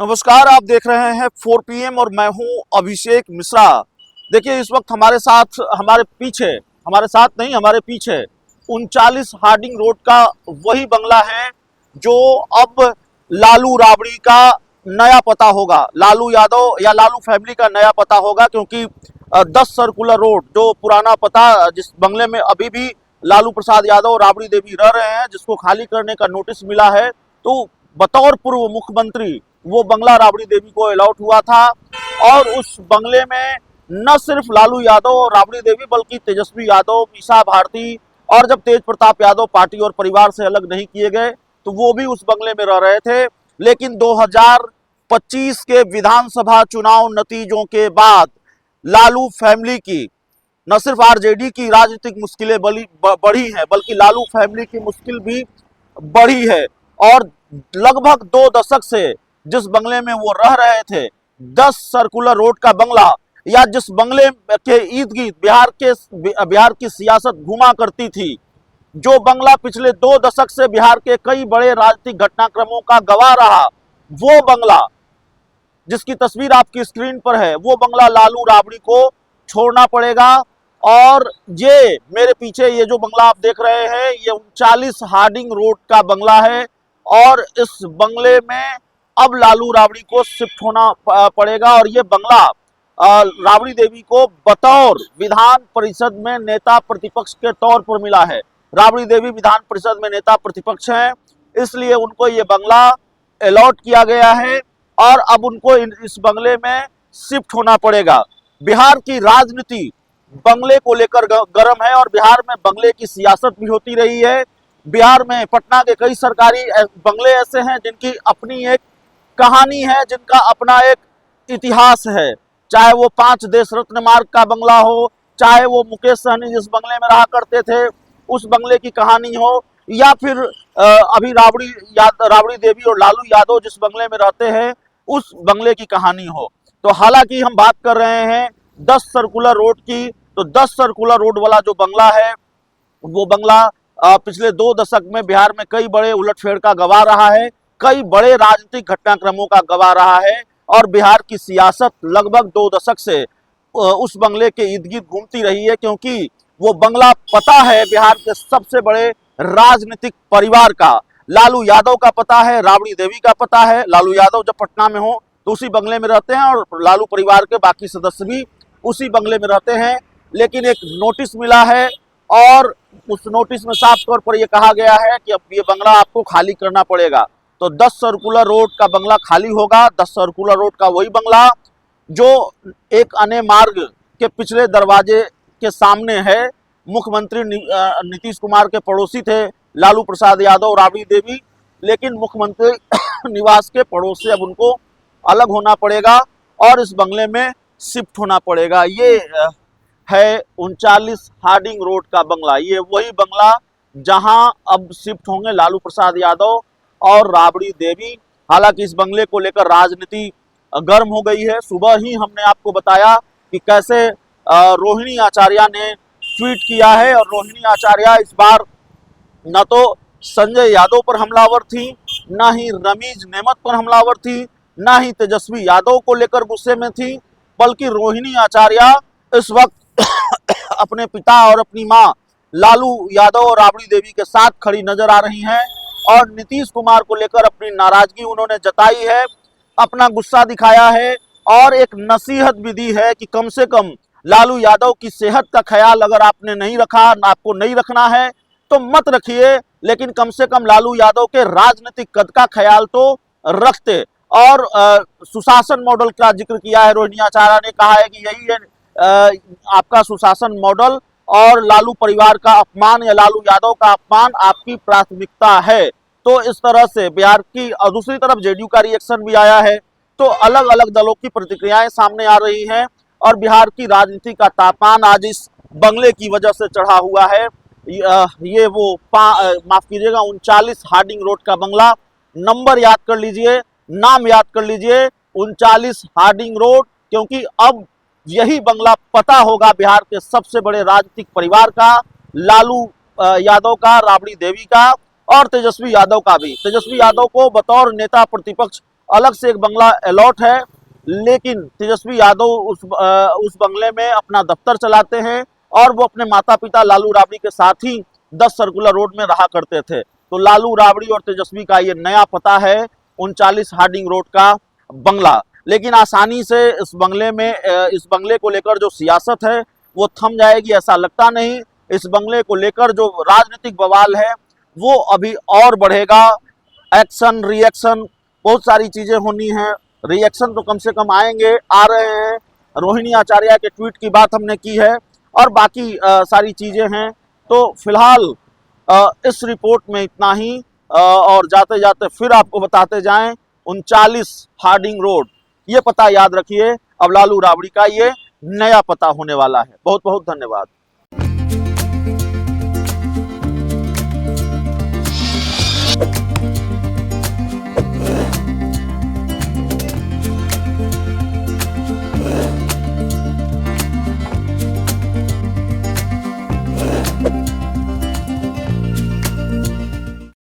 नमस्कार, आप देख रहे हैं 4 PM और मैं हूं अभिषेक मिश्रा। देखिए, इस वक्त हमारे पीछे 39 हार्डिंग रोड का वही बंगला है जो अब लालू राबड़ी का नया पता होगा। लालू यादव या लालू फैमिली का नया पता होगा, क्योंकि 10 सर्कुलर रोड जो पुराना पता जिस बंगले में अभी भी लालू प्रसाद यादव और राबड़ी देवी रह रहे हैं, जिसको खाली करने का नोटिस मिला है, तो बतौर पूर्व मुख्यमंत्री वो बंगला राबड़ी देवी को अलॉट हुआ था। और उस बंगले में न सिर्फ लालू यादव और राबड़ी देवी बल्कि तेजस्वी यादव, मीसा भारती और जब तेज प्रताप यादव पार्टी और परिवार से अलग नहीं किए गए तो वो भी उस बंगले में रह रहे थे। लेकिन 2025 के विधानसभा चुनाव नतीजों के बाद लालू फैमिली की, न सिर्फ आरजेडी की राजनीतिक मुश्किलें बढ़ी हैं, बल्कि लालू फैमिली की मुश्किल भी बढ़ी है। और लगभग 2 दशक से जिस बंगले में वो रह रहे थे, 10 सर्कुलर रोड का बंगला, या जिस बंगले के इर्द गिर्द बिहार की सियासत घुमा करती थी, जो बंगला पिछले 2 दशक से बिहार के कई बड़े राजनीतिक घटनाक्रमों का गवाह रहा, वो बंगला जिसकी तस्वीर आपकी स्क्रीन पर है, वो बंगला लालू राबड़ी को छोड़ना पड़ेगा। और ये मेरे पीछे ये जो बंगला आप देख रहे हैं, ये 39 हार्डिंग रोड का बंगला है और इस बंगले में अब लालू राबड़ी को शिफ्ट होना पड़ेगा। और ये बंगला राबड़ी देवी को बतौर विधान परिषद में नेता प्रतिपक्ष के तौर पर मिला है। राबड़ी देवी विधान परिषद में नेता प्रतिपक्ष हैं, इसलिए उनको ये बंगला अलॉट किया गया है और अब उनको इस बंगले में शिफ्ट होना पड़ेगा। बिहार की राजनीति बंगले को लेकर गर्म है और बिहार में बंगले की सियासत भी होती रही है। बिहार में पटना के कई सरकारी बंगले ऐसे हैं जिनकी अपनी एक कहानी है, जिनका अपना एक इतिहास है, चाहे वो 5 देश रत्न मार्ग का बंगला हो, चाहे वो मुकेश सहनी जिस बंगले में रहा करते थे उस बंगले की कहानी हो, या फिर अभी राबड़ी देवी और लालू यादव जिस बंगले में रहते हैं उस बंगले की कहानी हो। तो हालांकि हम बात कर रहे हैं 10 सर्कुलर रोड की, तो 10 सर्कुलर रोड वाला जो बंगला है वो बंगला पिछले 2 दशक में बिहार में कई बड़े उलटफेर का गवाह रहा है, कई बड़े राजनीतिक घटनाक्रमों का गवाह रहा है और बिहार की सियासत लगभग 2 दशक से उस बंगले के इर्द गिर्द घूमती रही है, क्योंकि वो बंगला पता है बिहार के सबसे बड़े राजनीतिक परिवार का। लालू यादव का पता है, राबड़ी देवी का पता है। लालू यादव जब पटना में हो तो उसी बंगले में रहते हैं और लालू परिवार के बाकी सदस्य भी उसी बंगले में रहते हैं। लेकिन एक नोटिस मिला है और उस नोटिस में साफ तौर पर यह कहा गया है कि अब ये बंगला आपको खाली करना पड़ेगा। तो 10 सर्कुलर रोड का बंगला खाली होगा। 10 सर्कुलर रोड का वही बंगला जो एक अन्य मार्ग के पिछले दरवाजे के सामने है। मुख्यमंत्री नीतीश कुमार के पड़ोसी थे लालू प्रसाद यादव और राबड़ी देवी, लेकिन मुख्यमंत्री निवास के पड़ोस से अब उनको अलग होना पड़ेगा और इस बंगले में शिफ्ट होना पड़ेगा। ये है 39 हार्डिंग रोड का बंगला। ये वही बंगला जहां अब शिफ्ट होंगे लालू प्रसाद यादव और राबड़ी देवी। हालांकि इस बंगले को लेकर राजनीति गर्म हो गई है। सुबह ही हमने आपको बताया कि कैसे रोहिणी आचार्य ने ट्वीट किया है, और रोहिणी आचार्य इस बार न तो संजय यादव पर हमलावर थी, न ही रमीज नेमत पर हमलावर थी, न ही तेजस्वी यादव को लेकर गुस्से में थी, बल्कि रोहिणी आचार्य इस वक्त अपने पिता और अपनी मां लालू यादव और राबड़ी देवी के साथ खड़ी नजर आ रही हैं और नीतीश कुमार को लेकर अपनी नाराजगी उन्होंने जताई है, अपना गुस्सा दिखाया है और एक नसीहत भी दी है कि कम से कम लालू यादव की सेहत का ख्याल अगर आपने नहीं रखा, आपको नहीं रखना है तो मत रखिए, लेकिन कम से कम लालू यादव के राजनीतिक कद का ख्याल तो रखते। और सुशासन मॉडल का जिक्र किया है रोहिणी आचार्य ने, कहा है कि यही है आपका सुशासन मॉडल और लालू परिवार का अपमान या लालू यादव का अपमान आपकी प्राथमिकता है। तो इस तरह से बिहार की, और दूसरी तरफ जेडीयू का रिएक्शन भी आया है। तो अलग अलग दलों की प्रतिक्रियाएं सामने आ रही हैं और बिहार की राजनीति का तापमान आज इस बंगले की वजह से चढ़ा हुआ है। ये वो माफ कीजिएगा 39 हार्डिंग रोड का बंगला, नंबर याद कर लीजिए, नाम याद कर लीजिए, 39 हार्डिंग रोड, क्योंकि अब यही बंगला पता होगा बिहार के सबसे बड़े राजनीतिक परिवार का, लालू यादव का, राबड़ी देवी का और तेजस्वी यादव का भी। तेजस्वी यादव को बतौर नेता प्रतिपक्ष अलग से एक बंगला अलॉट है, लेकिन तेजस्वी यादव उस बंगले में अपना दफ्तर चलाते हैं और वो अपने माता पिता लालू राबड़ी के साथ ही 10 सर्कुलर रोड में रहा करते थे। तो लालू राबड़ी और तेजस्वी का ये नया पता है 39 हार्डिंग रोड का बंगला। लेकिन आसानी से इस बंगले को लेकर जो सियासत है वो थम जाएगी ऐसा लगता नहीं। इस बंगले को लेकर जो राजनीतिक बवाल है वो अभी और बढ़ेगा। एक्शन रिएक्शन बहुत सारी चीजें होनी है। रिएक्शन तो कम से कम आएंगे, आ रहे हैं। रोहिणी आचार्य के ट्वीट की बात हमने की है और बाकी सारी चीजें हैं। तो फिलहाल इस रिपोर्ट में इतना ही। और जाते जाते फिर आपको बताते जाएं 39 हार्डिंग रोड, ये पता याद रखिए अब लालू राबड़ी का ये नया पता होने वाला है। बहुत बहुत धन्यवाद।